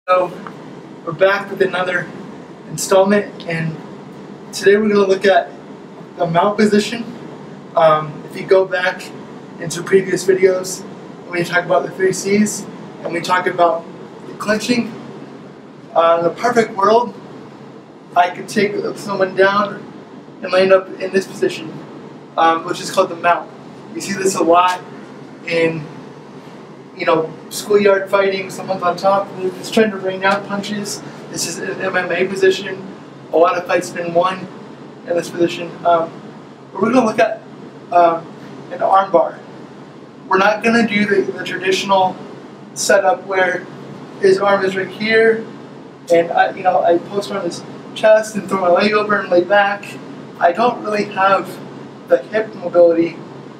So we're back with another installment, and today we're going to look at the mount position. If you go back into previous videos, we talk about the 3 C's, and we talk about the clinching. In a perfect world, I could take someone down and land up in this position, which is called the mount. You see this a lot in schoolyard fighting. Someone's on top, it's trying to rain out punches. This is an MMA position. A lot of fights have been won in this position. But we're going to look at an arm bar. We're not going to do the traditional setup where his arm is right here, and I post on his chest and throw my leg over and lay back. I don't really have the hip mobility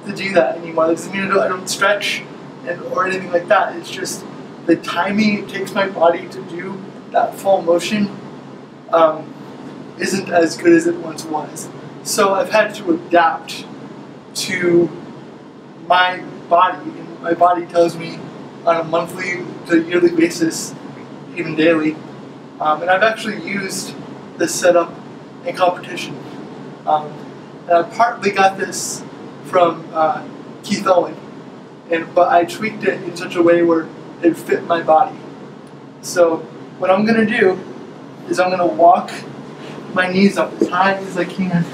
to do that anymore. That doesn't mean I don't stretch or anything like that. It's just the timing it takes my body to do that full motion isn't as good as it once was. So I've had to adapt to my body, and my body tells me on a monthly to yearly basis, even daily. And I've actually used this setup in competition. And I partly got this from Keith Owen. But I tweaked it in such a way where it fit my body. So what I'm going to do is I'm going to walk my knees up as high as I can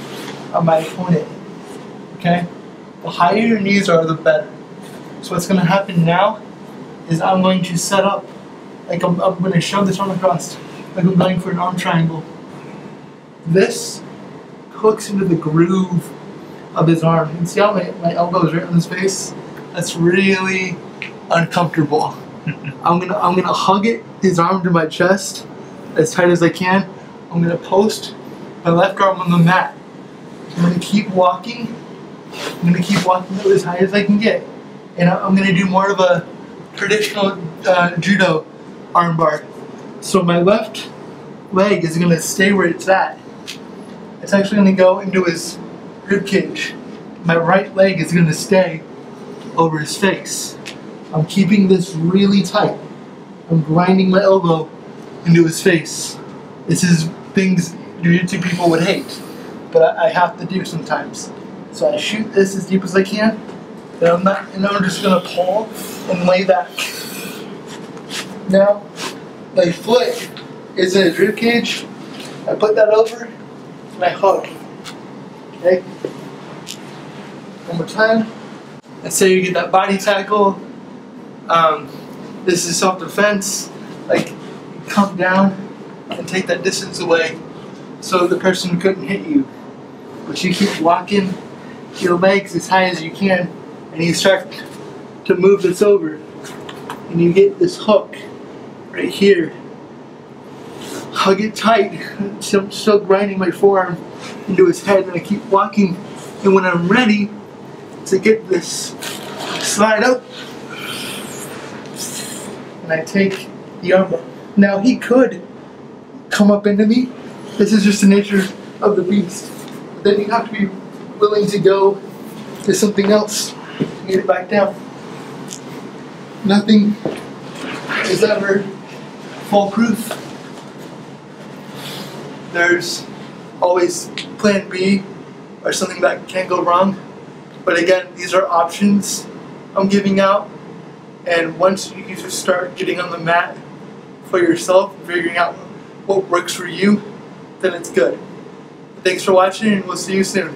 on my opponent. Okay? The higher your knees are, the better. So what's going to happen now is I'm going to set up, like I'm going to shove this arm across, like I'm going for an arm triangle. This hooks into the groove of his arm. You can see how my elbow is right on his face? That's really uncomfortable. I'm gonna hug his arm to my chest as tight as I can. I'm gonna post my left arm on the mat. I'm gonna keep walking. I'm gonna keep walking up as high as I can get, and I'm gonna do more of a traditional judo arm bar. So my left leg is gonna stay where it's at. It's actually gonna go into his rib cage. My right leg is gonna stay over his face. I'm keeping this really tight. I'm grinding my elbow into his face. This is things Jiu-jitsu people would hate, but I have to do sometimes. So I shoot this as deep as I can, and I'm just gonna pull and lay back. Now, my foot is in his rib cage. I put that over, and I hug. Okay? One more time. Let's say you get that body tackle. This is self-defense. Like, you come down and take that distance away so the person couldn't hit you. But you keep walking your legs as high as you can, and you start to move this over, and you get this hook right here. Hug it tight. So I'm still grinding my forearm into his head, and I keep walking. And when I'm ready to get this slide up, and I take the arm bar. Now he could come up into me. This is just the nature of the beast. But then you have to be willing to go to something else to get it back down. Nothing is ever foolproof. There's always plan B or something that can go wrong. But again, these are options I'm giving out, and once you just start getting on the mat for yourself, figuring out what works for you, then it's good. Thanks for watching, and we'll see you soon.